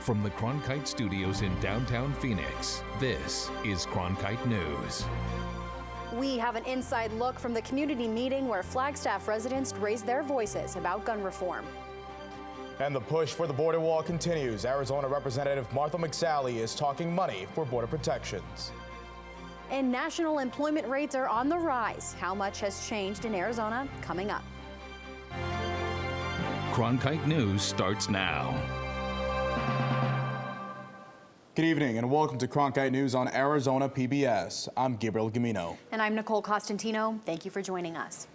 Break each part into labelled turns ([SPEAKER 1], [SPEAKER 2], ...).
[SPEAKER 1] From the Cronkite studios in downtown Phoenix, this is Cronkite News.
[SPEAKER 2] We have an inside look from the community meeting where Flagstaff residents raised their voices about gun reform.
[SPEAKER 3] And the push for the border wall continues. Arizona Representative Martha McSally is talking money for border protections.
[SPEAKER 2] And national employment rates are on the rise. How much has changed in Arizona? Coming up.
[SPEAKER 1] Cronkite News starts now.
[SPEAKER 3] Good evening and welcome to Cronkite News on Arizona PBS. I'm Gabriel Gamino.
[SPEAKER 2] And I'm Nicole Costantino. Thank you for joining us.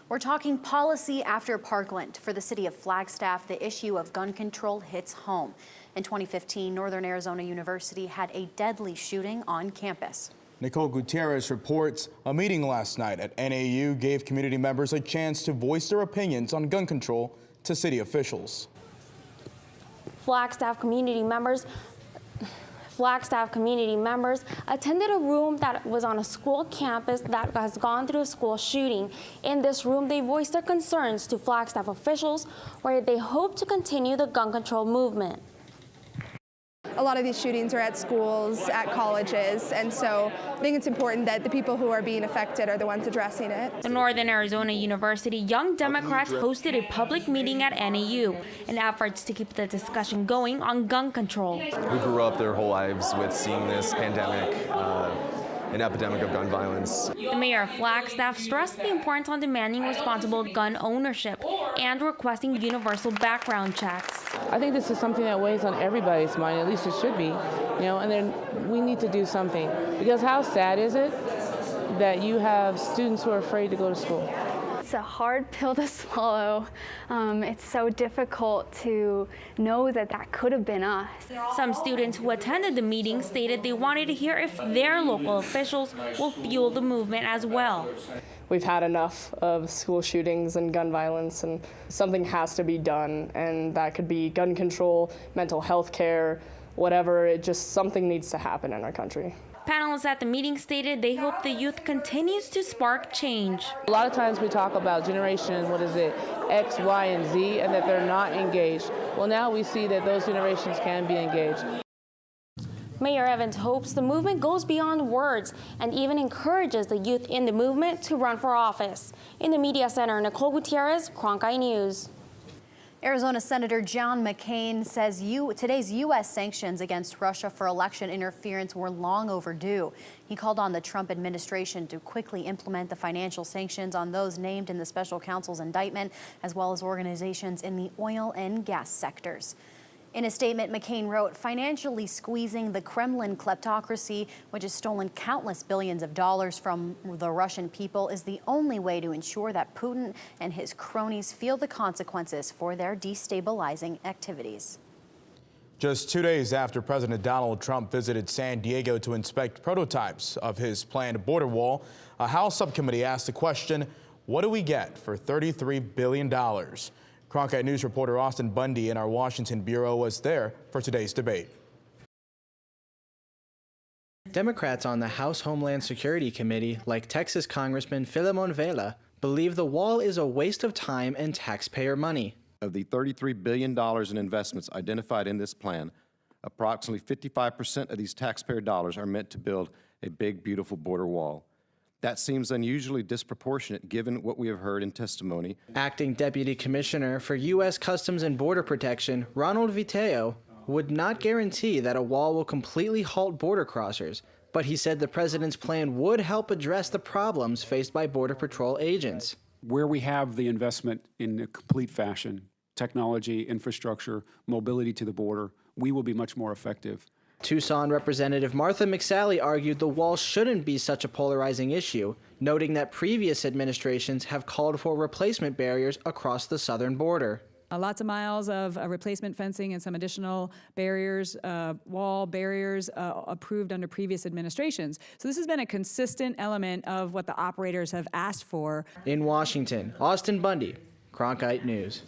[SPEAKER 2] We're talking policy after Parkland. For the city of Flagstaff, the issue of gun control hits home. In 2015, Northern Arizona University had a deadly shooting on campus.
[SPEAKER 3] Nicole Gutierrez reports a meeting last night at NAU gave community members a chance to voice their opinions on gun control to city officials.
[SPEAKER 4] Flagstaff community members attended a room that was on a school campus that has gone through a school shooting. In this room, they voiced their concerns to Flagstaff officials, where they hope to continue the gun control movement.
[SPEAKER 5] A lot of these shootings are at schools, at colleges, and so I think it's important that the people who are being affected are the ones addressing it.
[SPEAKER 4] The Northern Arizona University Young Democrats hosted a public meeting at NAU in efforts to keep the discussion going on gun control.
[SPEAKER 6] We grew up their whole lives with seeing this pandemic, an epidemic of gun violence.
[SPEAKER 4] The mayor of Flagstaff stressed the importance on demanding responsible gun ownership and requesting universal background checks.
[SPEAKER 7] I think this is something that weighs on everybody's mind, at least it should be, and then we need to do something. Because how sad is it that you have students who are afraid to go to school?
[SPEAKER 8] It's a hard pill to swallow. It's so difficult to know that that could have been us.
[SPEAKER 4] Some students who attended the meeting stated they wanted to hear if their local officials will fuel the movement as well.
[SPEAKER 9] We've had enough of school shootings and gun violence, and something has to be done, and that could be gun control, mental health care, whatever. Something needs to happen in our country.
[SPEAKER 4] Panelists at the meeting stated they hope the youth continues to spark change.
[SPEAKER 7] A lot of times we talk about generation, X, Y, and Z, and that they're not engaged. Well, now we see that those generations can be engaged.
[SPEAKER 4] Mayor Evans hopes the movement goes beyond words and even encourages the youth in the movement to run for office. In the media center, Nicole Gutierrez, Cronkite News.
[SPEAKER 2] Arizona Senator John McCain says today's U.S. sanctions against Russia for election interference were long overdue. He called on the Trump administration to quickly implement the financial sanctions on those named in the special counsel's indictment, as well as organizations in the oil and gas sectors. In a statement, McCain wrote, "Financially squeezing the Kremlin kleptocracy, which has stolen countless billions of dollars from the Russian people, is the only way to ensure that Putin and his cronies feel the consequences for their destabilizing activities."
[SPEAKER 3] Just 2 days after President Donald Trump visited San Diego to inspect prototypes of his planned border wall, a House subcommittee asked the question, what do we get for $33 billion? Cronkite News reporter Austin Bundy in our Washington bureau was there for today's debate.
[SPEAKER 10] Democrats on the House Homeland Security Committee, like Texas Congressman Filemon Vela, believe the wall is a waste of time and taxpayer money.
[SPEAKER 11] Of the $33 billion in investments identified in this plan, approximately 55% of these taxpayer dollars are meant to build a big, beautiful border wall. That seems unusually disproportionate given what we have heard in testimony.
[SPEAKER 10] Acting Deputy Commissioner for U.S. Customs and Border Protection, Ronald Viteo, would not guarantee that a wall will completely halt border crossers, but he said the president's plan would help address the problems faced by Border Patrol agents.
[SPEAKER 12] Where we have the investment in a complete fashion, technology, infrastructure, mobility to the border, we will be much more effective.
[SPEAKER 10] Tucson Representative Martha McSally argued the wall shouldn't be such a polarizing issue, noting that previous administrations have called for replacement barriers across the southern border.
[SPEAKER 13] Lots of miles of replacement fencing and some additional barriers, wall barriers approved under previous administrations. So this has been a consistent element of what the operators have asked for.
[SPEAKER 10] In Washington, Austin Bundy, Cronkite News.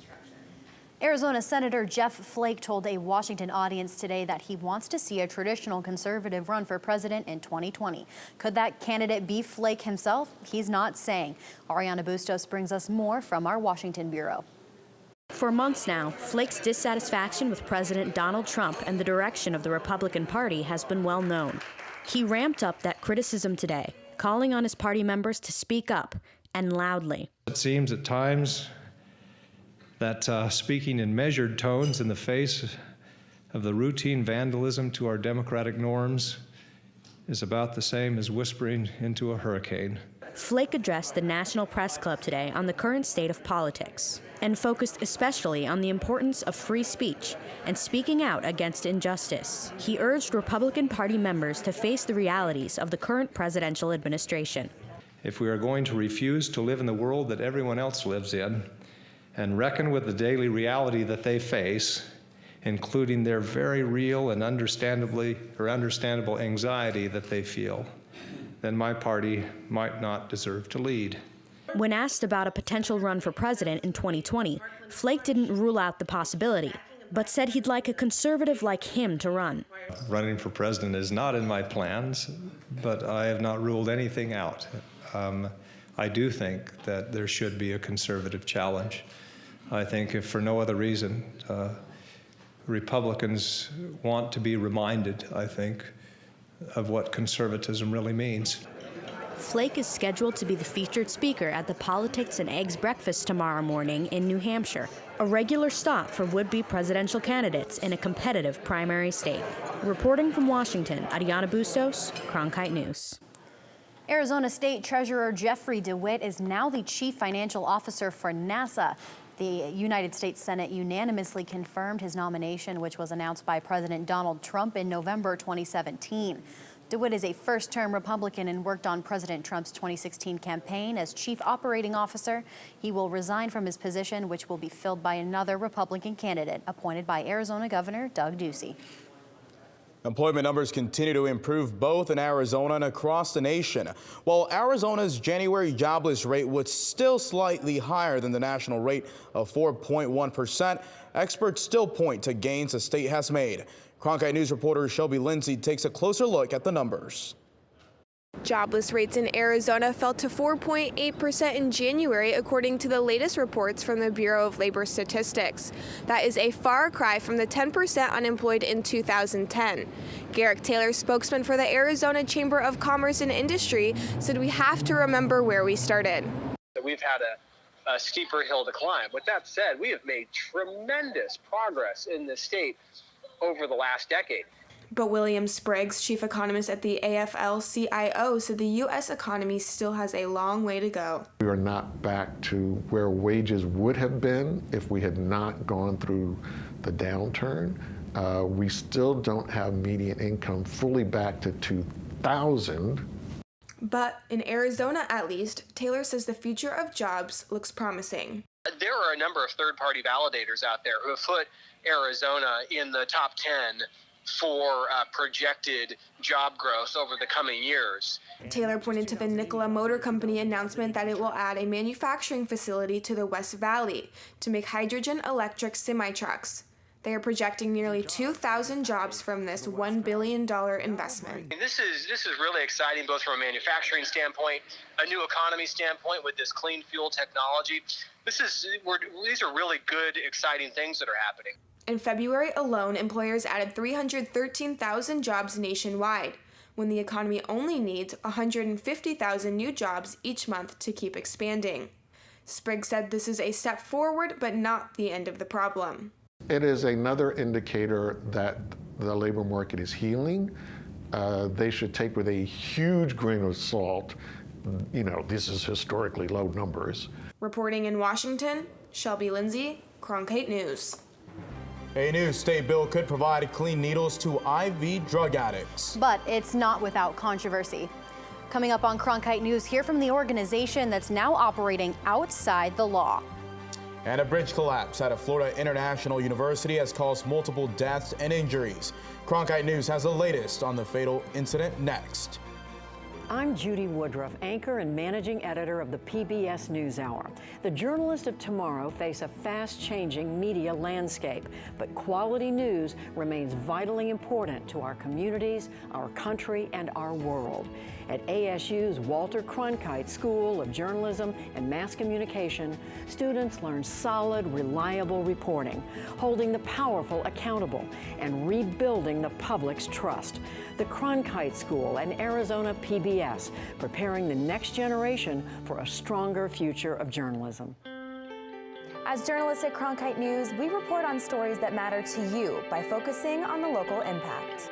[SPEAKER 2] Arizona Senator Jeff Flake told a Washington audience today that he wants to see a traditional conservative run for president in 2020. Could that candidate be Flake himself? He's not saying. Ariana Bustos brings us more from our Washington bureau.
[SPEAKER 14] For months now, Flake's dissatisfaction with President Donald Trump and the direction of the Republican Party has been well known. He ramped up that criticism today, calling on his party members to speak up, and loudly.
[SPEAKER 15] It seems at times that speaking in measured tones in the face of the routine vandalism to our democratic norms is about the same as whispering into a hurricane.
[SPEAKER 14] Flake addressed the National Press Club today on the current state of politics and focused especially on the importance of free speech and speaking out against injustice. He urged Republican Party members to face the realities of the current presidential administration.
[SPEAKER 15] If we are going to refuse to live in the world that everyone else lives in and reckon with the daily reality that they face, including their very real and understandable anxiety that they feel, then my party might not deserve to lead.
[SPEAKER 14] When asked about a potential run for president in 2020, Flake didn't rule out the possibility, but said he'd like a conservative like him to run.
[SPEAKER 15] Running for president is not in my plans, but I have not ruled anything out. I do think that there should be a conservative challenge. I think if for no other reason, Republicans want to be reminded, I think, of what conservatism really means.
[SPEAKER 14] Flake is scheduled to be the featured speaker at the Politics and Eggs breakfast tomorrow morning in New Hampshire, a regular stop for would-be presidential candidates in a competitive primary state. Reporting from Washington, Ariana Bustos, Cronkite News.
[SPEAKER 2] Arizona State Treasurer Jeffrey DeWitt is now the Chief Financial Officer for NASA. The United States Senate unanimously confirmed his nomination, which was announced by President Donald Trump in November 2017. DeWitt is a first-term Republican and worked on President Trump's 2016 campaign as Chief Operating Officer. He will resign from his position, which will be filled by another Republican candidate appointed by Arizona Governor Doug Ducey.
[SPEAKER 3] Employment numbers continue to improve both in Arizona and across the nation. While Arizona's January jobless rate was still slightly higher than the national rate of 4.1%, experts still point to gains the state has made. Cronkite News reporter Shelby Lindsay takes a closer look at the numbers.
[SPEAKER 16] Jobless rates in Arizona fell to 4.8% in January, according to the latest reports from the Bureau of Labor Statistics. That is a far cry from the 10% unemployed in 2010. Garrick Taylor, spokesman for the Arizona Chamber of Commerce and Industry, said we have to remember where we started.
[SPEAKER 17] We've had a steeper hill to climb. With that said, we have made tremendous progress in the state over the last decade.
[SPEAKER 16] But William Spriggs, chief economist at the AFL-CIO, said the U.S. economy still has a long way to go.
[SPEAKER 18] We are not back to where wages would have been if we had not gone through the downturn. We still don't have median income fully back to 2000.
[SPEAKER 16] But in Arizona, at least, Taylor says the future of jobs looks promising.
[SPEAKER 17] There are a number of third-party validators out there who have put Arizona in the top 10 for projected job growth over the coming years.
[SPEAKER 16] Taylor pointed to the Nikola Motor Company announcement that it will add a manufacturing facility to the West Valley to make hydrogen electric semi-trucks. They are projecting nearly 2,000 jobs from this $1 billion investment.
[SPEAKER 17] This is really exciting, both from a manufacturing standpoint, a new economy standpoint with this clean fuel technology. These are really good, exciting things that are happening.
[SPEAKER 16] In February alone, employers added 313,000 jobs nationwide, when the economy only needs 150,000 new jobs each month to keep expanding. Spriggs said this is a step forward, but not the end of the problem.
[SPEAKER 18] It is another indicator that the labor market is healing. They should take with a huge grain of salt. You know, this is historically low numbers.
[SPEAKER 16] Reporting in Washington, Shelby Lindsay, Cronkite News.
[SPEAKER 3] A new state bill could provide clean needles to IV drug addicts.
[SPEAKER 2] But it's not without controversy. Coming up on Cronkite News, hear from the organization that's now operating outside the law.
[SPEAKER 3] And a bridge collapse at a Florida International University has caused multiple deaths and injuries. Cronkite News has the latest on the fatal incident next.
[SPEAKER 19] I'm Judy Woodruff, anchor and managing editor of the PBS NewsHour. The journalists of tomorrow face a fast-changing media landscape, but quality news remains vitally important to our communities, our country, and our world. At ASU's Walter Cronkite School of Journalism and Mass Communication, students learn solid, reliable reporting, holding the powerful accountable, and rebuilding the public's trust. The Cronkite School and Arizona PBS, preparing the next generation for a stronger future of journalism.
[SPEAKER 20] As journalists at Cronkite News, we report on stories that matter to you by focusing on the local impact.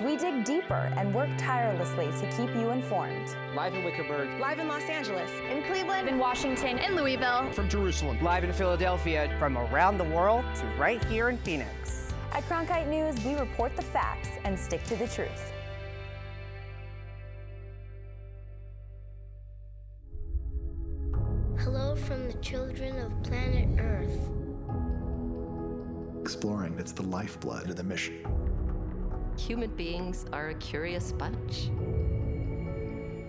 [SPEAKER 20] We dig deeper and work tirelessly to keep you informed.
[SPEAKER 21] Live in Wickerburg.
[SPEAKER 20] Live in Los Angeles. In Cleveland. In Washington. In Louisville.
[SPEAKER 21] From Jerusalem. Live in Philadelphia.
[SPEAKER 22] From around the world to right here in Phoenix.
[SPEAKER 20] At Cronkite News, we report the facts and stick to the truth.
[SPEAKER 23] Hello from the children of planet Earth.
[SPEAKER 24] Exploring, it's the lifeblood of the mission.
[SPEAKER 25] Human beings are a curious bunch.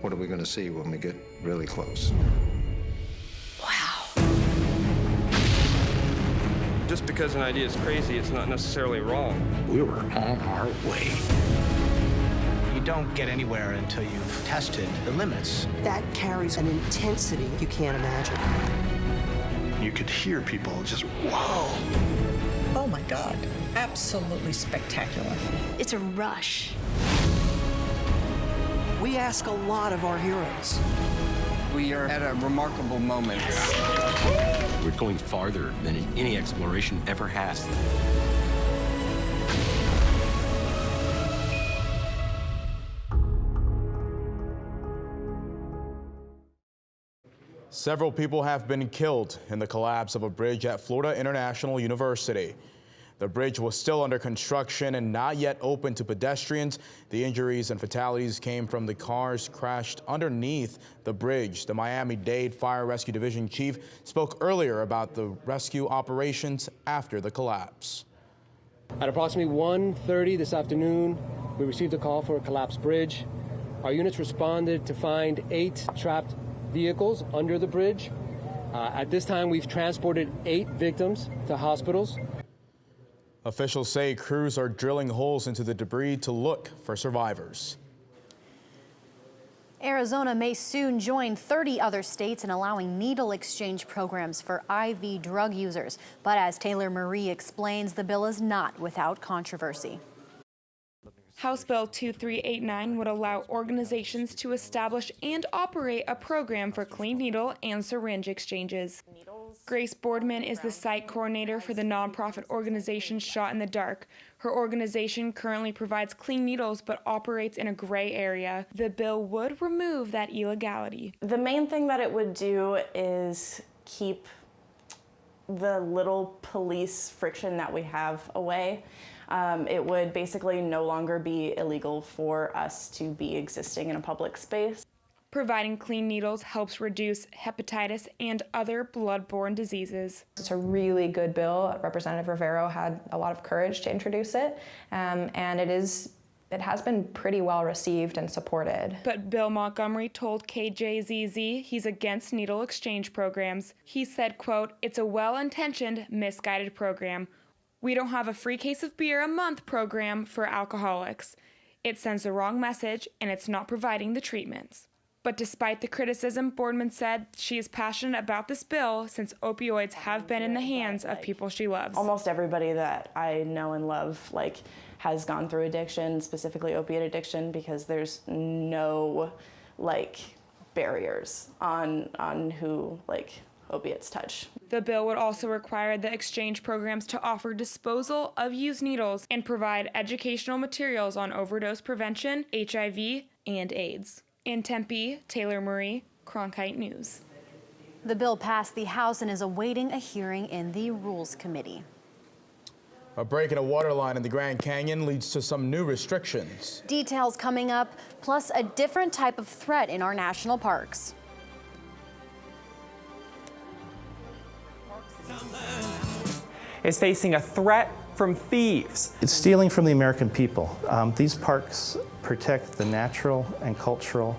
[SPEAKER 24] What are we going to see when we get really close?
[SPEAKER 25] Wow.
[SPEAKER 26] Just because an idea is crazy, it's not necessarily wrong.
[SPEAKER 24] We were on our way.
[SPEAKER 27] You don't get anywhere until you've tested the limits.
[SPEAKER 28] That carries an intensity you can't imagine.
[SPEAKER 24] You could hear people just, whoa.
[SPEAKER 28] Oh my God, absolutely spectacular.
[SPEAKER 23] It's a rush.
[SPEAKER 28] We ask a lot of our heroes.
[SPEAKER 27] We are at a remarkable moment.
[SPEAKER 29] We're going farther than any exploration ever has.
[SPEAKER 3] Several people have been killed in the collapse of a bridge at Florida International University. The bridge was still under construction and not yet open to pedestrians. The injuries and fatalities came from the cars crashed underneath the bridge. The Miami-Dade Fire Rescue Division chief spoke earlier about the rescue operations after the collapse.
[SPEAKER 30] At approximately 1:30 this afternoon, we received a call for a collapsed bridge. Our units responded to find 8 trapped vehicles under the bridge. At this time, we've transported 8 victims to hospitals.
[SPEAKER 3] Officials say crews are drilling holes into the debris to look for survivors.
[SPEAKER 2] Arizona may soon join 30 other states in allowing needle exchange programs for IV drug users. But as Taylor Marie explains, the bill is not without controversy.
[SPEAKER 31] House Bill 2389 would allow organizations to establish and operate a program for clean needle and syringe exchanges. Grace Boardman is the site coordinator for the nonprofit organization Shot in the Dark. Her organization currently provides clean needles but operates in a gray area. The bill would remove that illegality.
[SPEAKER 32] The main thing that it would do is keep the little police friction that we have away. It would basically no longer be illegal for us to be existing in a public space.
[SPEAKER 31] Providing clean needles helps reduce hepatitis and other blood-borne diseases.
[SPEAKER 33] It's a really good bill. Representative Rivero had a lot of courage to introduce it, and it has been pretty well received and supported.
[SPEAKER 31] But Bill Montgomery told KJZZ he's against needle exchange programs. He said, quote, "It's a well-intentioned, misguided program. We don't have a free case of beer a month program for alcoholics. It sends the wrong message, and it's not providing the treatments." But despite the criticism, Boardman said she is passionate about this bill since opioids have been in the hands of people she loves.
[SPEAKER 32] Almost everybody that I know and love has gone through addiction, specifically opiate addiction, because there's no barriers on who opiates touch.
[SPEAKER 31] The bill would also require the exchange programs to offer disposal of used needles and provide educational materials on overdose prevention, HIV, and AIDS. In Tempe, Taylor Marie, Cronkite News.
[SPEAKER 2] The bill passed the House and is awaiting a hearing in the Rules Committee.
[SPEAKER 3] A break in a water line in the Grand Canyon leads to some new restrictions.
[SPEAKER 2] Details coming up, plus a different type of threat in our national parks.
[SPEAKER 34] Is facing a threat from thieves.
[SPEAKER 35] It's stealing from the American people. These parks protect the natural and cultural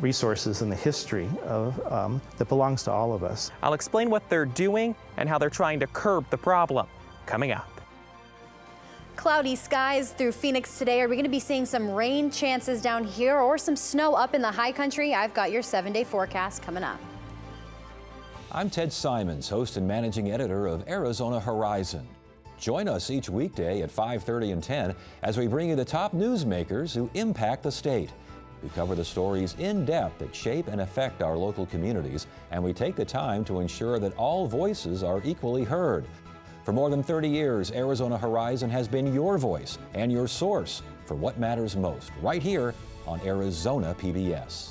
[SPEAKER 35] resources and the history that belongs to all of us.
[SPEAKER 34] I'll explain what they're doing and how they're trying to curb the problem. Coming up.
[SPEAKER 2] Cloudy skies through Phoenix today. Are we going to be seeing some rain chances down here or some snow up in the high country? I've got your 7-day forecast coming up.
[SPEAKER 1] I'm Ted Simons, host and managing editor of Arizona Horizon. Join us each weekday at 5:30 and 10 as we bring you the top newsmakers who impact the state. We cover the stories in depth that shape and affect our local communities, and we take the time to ensure that all voices are equally heard. For more than 30 years, Arizona Horizon has been your voice and your source for what matters most, right here on Arizona PBS.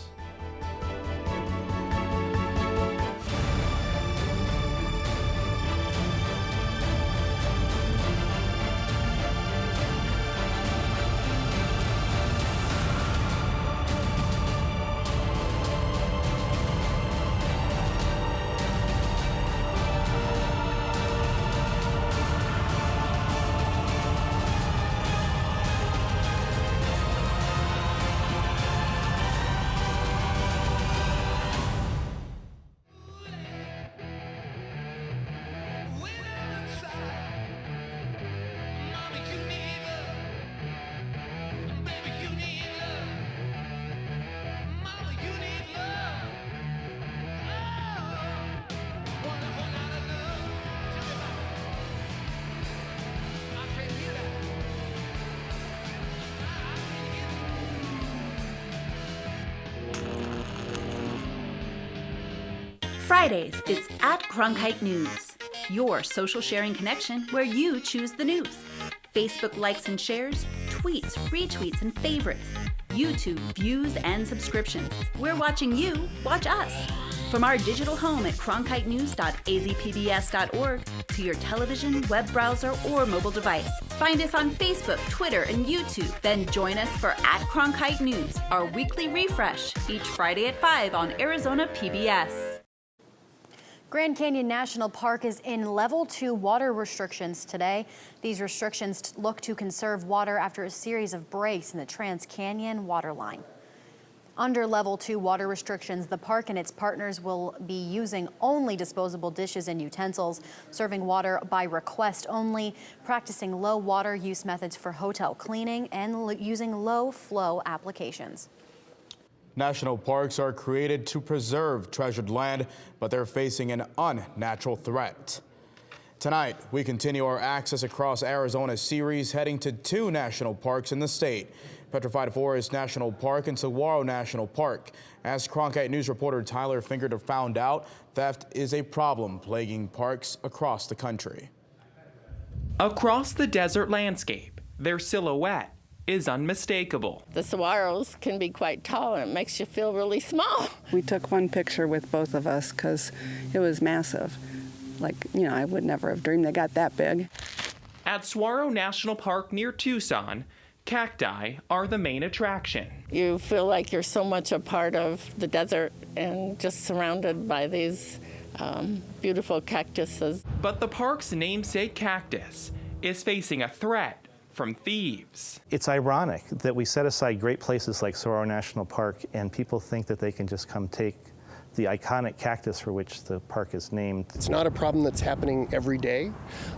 [SPEAKER 4] Fridays, it's at Cronkite News, your social sharing connection where you choose the news. Facebook likes and shares, tweets, retweets, and favorites. YouTube views and subscriptions. We're watching you watch us. From our digital home at cronkitenews.azpbs.org to your television, web browser, or mobile device. Find us on Facebook, Twitter, and YouTube. Then join us for at Cronkite News, our weekly refresh, each Friday at 5 on Arizona PBS.
[SPEAKER 2] Grand Canyon National Park is in level 2 water restrictions today. These restrictions look to conserve water after a series of breaks in the Trans-Canyon water line. Under level 2 water restrictions, the park and its partners will be using only disposable dishes and utensils, serving water by request only, practicing low water use methods for hotel cleaning, and using low flow applications.
[SPEAKER 3] National parks are created to preserve treasured land, but they're facing an unnatural threat. Tonight, we continue our Access Across Arizona series, heading to 2 national parks in the state, Petrified Forest National Park and Saguaro National Park. As Cronkite News reporter Tyler Fingerter found out, theft is a problem plaguing parks across the country.
[SPEAKER 34] Across the desert landscape, their silhouette is unmistakable.
[SPEAKER 5] The saguaros can be quite tall and it makes you feel really small.
[SPEAKER 6] We took one picture with both of us because it was massive. Like, you know, I would never have dreamed they got that big.
[SPEAKER 34] At Saguaro National Park near Tucson, cacti are the main attraction.
[SPEAKER 5] You feel like you're so much a part of the desert and just surrounded by these beautiful cactuses.
[SPEAKER 34] But the park's namesake cactus is facing a threat from thieves.
[SPEAKER 35] It's ironic that we set aside great places like Saguaro National Park and people think that they can just come take the iconic cactus for which the park is named.
[SPEAKER 7] It's not a problem that's happening every day,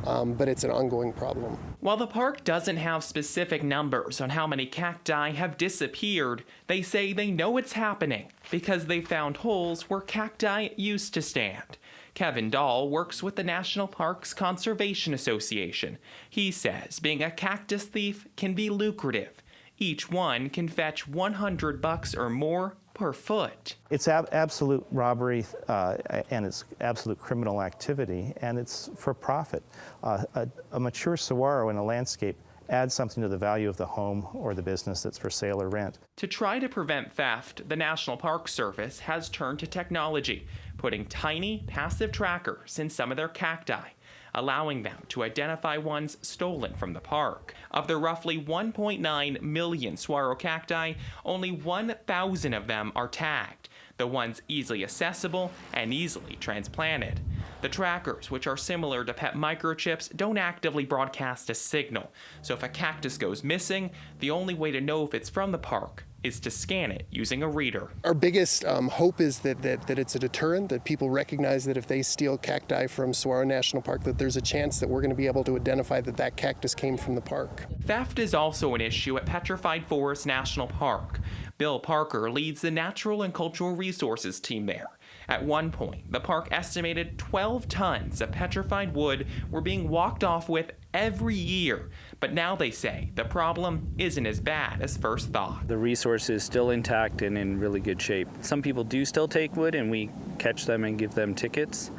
[SPEAKER 7] but it's an ongoing problem.
[SPEAKER 34] While the park doesn't have specific numbers on how many cacti have disappeared, they say they know it's happening because they found holes where cacti used to stand. Kevin Dahl works with the National Parks Conservation Association. He says being a cactus thief can be lucrative. Each one can fetch $100 or more per foot.
[SPEAKER 35] It's absolute robbery and it's absolute criminal activity, and it's for profit. A mature saguaro in a landscape adds something to the value of the home or the business that's for sale or rent.
[SPEAKER 34] To try to prevent theft, the National Park Service has turned to technology, putting tiny passive trackers in some of their cacti, allowing them to identify ones stolen from the park. Of the roughly 1.9 million saguaro cacti, only 1,000 of them are tagged, the ones easily accessible and easily transplanted. The trackers, which are similar to pet microchips, don't actively broadcast a signal, so if a cactus goes missing, the only way to know if it's from the park is to scan it using a reader.
[SPEAKER 7] Our biggest hope is that it's a deterrent, that people recognize that if they steal cacti from Saguaro National Park, that there's a chance that we're going to be able to identify that cactus came from the park.
[SPEAKER 34] Theft is also an issue at Petrified Forest National Park. Bill Parker leads the Natural and Cultural Resources team there. At one point, the park estimated 12 tons of petrified wood were being walked off with every year. But now they say the problem isn't as bad as first thought.
[SPEAKER 8] The resource is still intact and in really good shape. Some people do still take wood, and we catch them and give them tickets.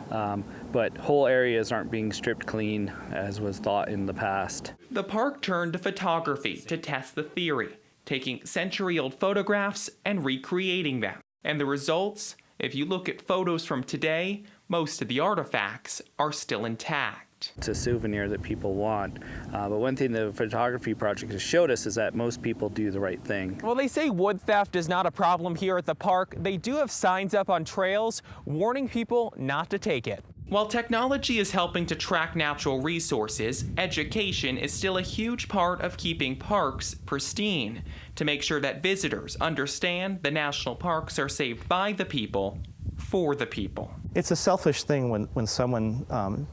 [SPEAKER 8] But whole areas aren't being stripped clean as was thought in the past.
[SPEAKER 34] The park turned to photography to test the theory, taking century-old photographs and recreating them. And the results? If you look at photos from today, most of the artifacts are still intact.
[SPEAKER 8] It's a souvenir that people want. But one thing the photography project has showed us is that most people do the right thing.
[SPEAKER 34] Well, they say wood theft is not a problem here at the park. They do have signs up on trails warning people not to take it. While technology is helping to track natural resources, education is still a huge part of keeping parks pristine, to make sure that visitors understand the national parks are saved by the people, for the people.
[SPEAKER 35] It's a selfish thing when someone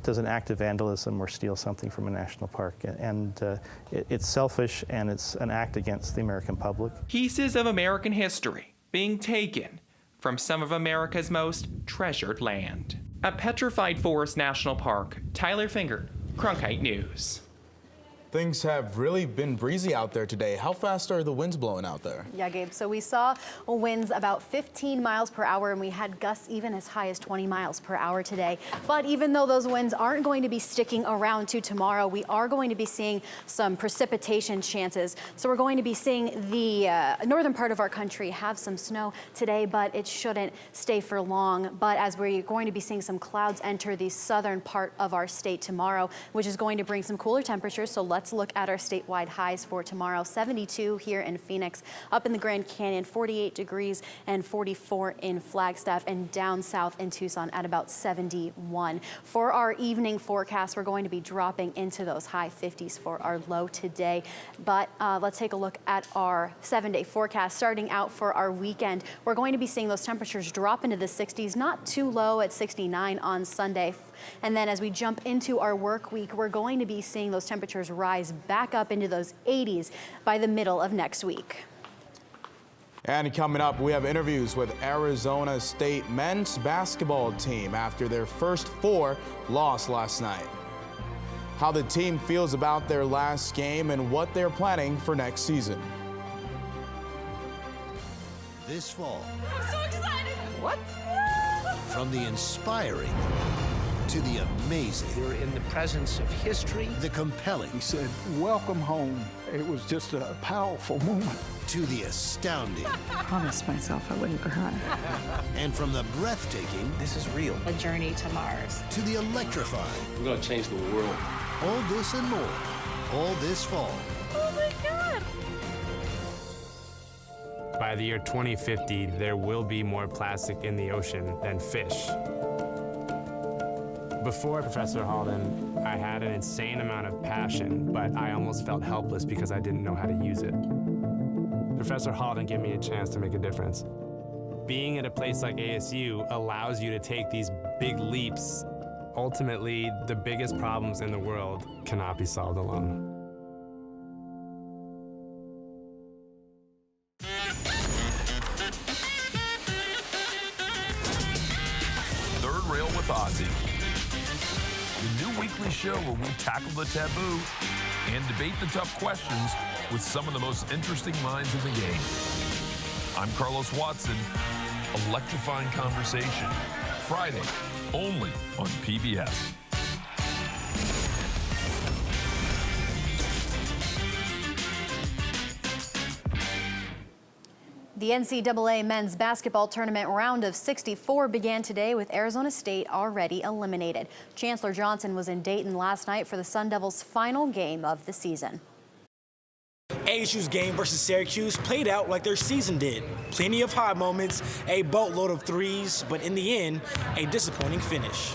[SPEAKER 35] does an act of vandalism or steals something from a national park, and it's selfish and it's an act against the American public.
[SPEAKER 34] Pieces of American history being taken from some of America's most treasured land. At Petrified Forest National Park, Tyler Finger, Cronkite News.
[SPEAKER 3] Things have really been breezy out there today. How fast are the winds blowing out there?
[SPEAKER 2] Yeah, Gabe, so we saw winds about 15 miles per hour, and we had gusts even as high as 20 miles per hour today. But even though those winds aren't going to be sticking around to tomorrow, we are going to be seeing some precipitation chances. So we're going to be seeing the northern part of our country have some snow today, but it shouldn't stay for long. But as we're going to be seeing some clouds enter the southern part of our state tomorrow, which is going to bring some cooler temperatures. So let's look at our statewide highs for tomorrow. 72 here in Phoenix, up in the Grand Canyon, 48 degrees, and 44 in Flagstaff, and down south in Tucson at about 71. For our evening forecast, we're going to be dropping into those high 50s for our low today. But let's take a look at our 7-day forecast. Starting out for our weekend, we're going to be seeing those temperatures drop into the 60s, not too low at 69 on Sunday. And then as we jump into our work week, we're going to be seeing those temperatures rise back up into those 80s by the middle of next week.
[SPEAKER 3] And coming up, we have interviews with Arizona State men's basketball team after their first 4 loss last night. How the team feels about their last game and what they're planning for next season.
[SPEAKER 9] This fall.
[SPEAKER 23] I'm so excited. What?
[SPEAKER 9] From the inspiring to the amazing.
[SPEAKER 27] You're in the presence of history.
[SPEAKER 9] The compelling.
[SPEAKER 10] He said, "Welcome home." It was just a powerful moment.
[SPEAKER 9] To the astounding.
[SPEAKER 6] I promised myself I wouldn't cry.
[SPEAKER 9] And from the breathtaking.
[SPEAKER 27] This is real.
[SPEAKER 23] A journey to Mars.
[SPEAKER 9] To the electrifying.
[SPEAKER 29] We're going to change the world.
[SPEAKER 9] All this and more. All this fall.
[SPEAKER 23] Oh my God.
[SPEAKER 11] By the year 2050, there will be more plastic in the ocean than fish. Before Professor Halden, I had an insane amount of passion, but I almost felt helpless because I didn't know how to use it. Professor Halden gave me a chance to make a difference. Being at a place like ASU allows you to take these big leaps. Ultimately, the biggest problems in the world cannot be solved alone.
[SPEAKER 12] Third Rail with Ozzy. The new weekly show where we tackle the taboo and debate the tough questions with some of the most interesting minds in the game. I'm Carlos Watson. Electrifying conversation. Friday, only on PBS.
[SPEAKER 2] The NCAA men's basketball tournament round of 64 began today with Arizona State already eliminated. Chancellor Johnson was in Dayton last night for the Sun Devils' final game of the season.
[SPEAKER 13] ASU's game versus Syracuse played out like their season did. Plenty of high moments, a boatload of threes, but in the end, a disappointing finish.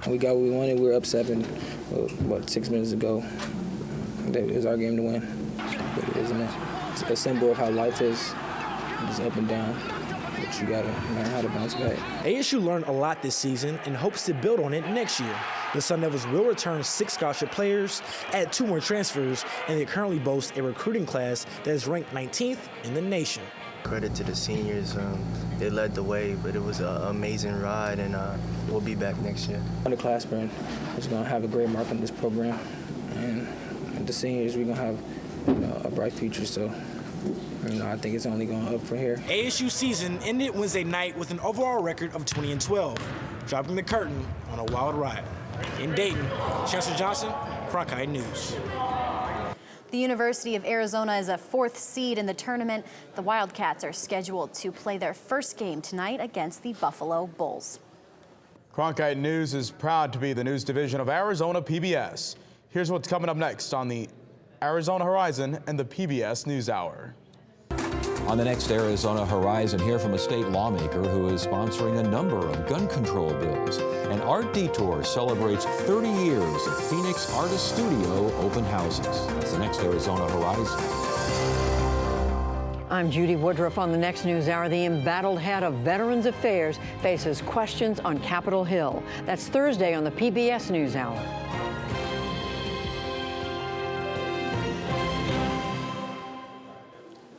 [SPEAKER 14] We got what we wanted. We were up 7, 6 minutes ago. It was our game to win. But it isn't. It's a symbol of how life is. just up and down. But you gotta learn how to bounce back.
[SPEAKER 13] ASU learned a lot this season and hopes to build on it next year. The Sun Devils will return 6 scholarship players, add 2 more transfers, and they currently boast a recruiting class that is ranked 19th in the nation.
[SPEAKER 15] Credit to the seniors. They led the way, but it was an amazing ride, and we'll be back next year.
[SPEAKER 14] The class been is going to have a great mark on this program, and the seniors, we're going to have a bright future. So, I think it's only going up from here.
[SPEAKER 13] ASU season ended Wednesday night with an overall record of 20-12, dropping the curtain on a wild ride. In Dayton, Chancellor Johnson, Cronkite News.
[SPEAKER 2] The University of Arizona is a 4th seed in the tournament. The Wildcats are scheduled to play their first game tonight against the Buffalo Bulls.
[SPEAKER 3] Cronkite News is proud to be the news division of Arizona PBS. Here's what's coming up next on the Arizona Horizon and the PBS NewsHour.
[SPEAKER 1] On the next Arizona Horizon, hear from a state lawmaker who is sponsoring a number of gun control bills. An art detour celebrates 30 years of Phoenix Artist Studio open houses. That's the next Arizona Horizon.
[SPEAKER 16] I'm Judy Woodruff on the next NewsHour. The embattled head of Veterans Affairs faces questions on Capitol Hill. That's Thursday on the PBS NewsHour.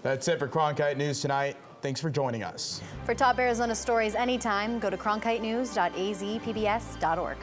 [SPEAKER 3] That's it for Cronkite News tonight. Thanks for joining us.
[SPEAKER 2] For top Arizona stories anytime, go to cronkitenews.azpbs.org.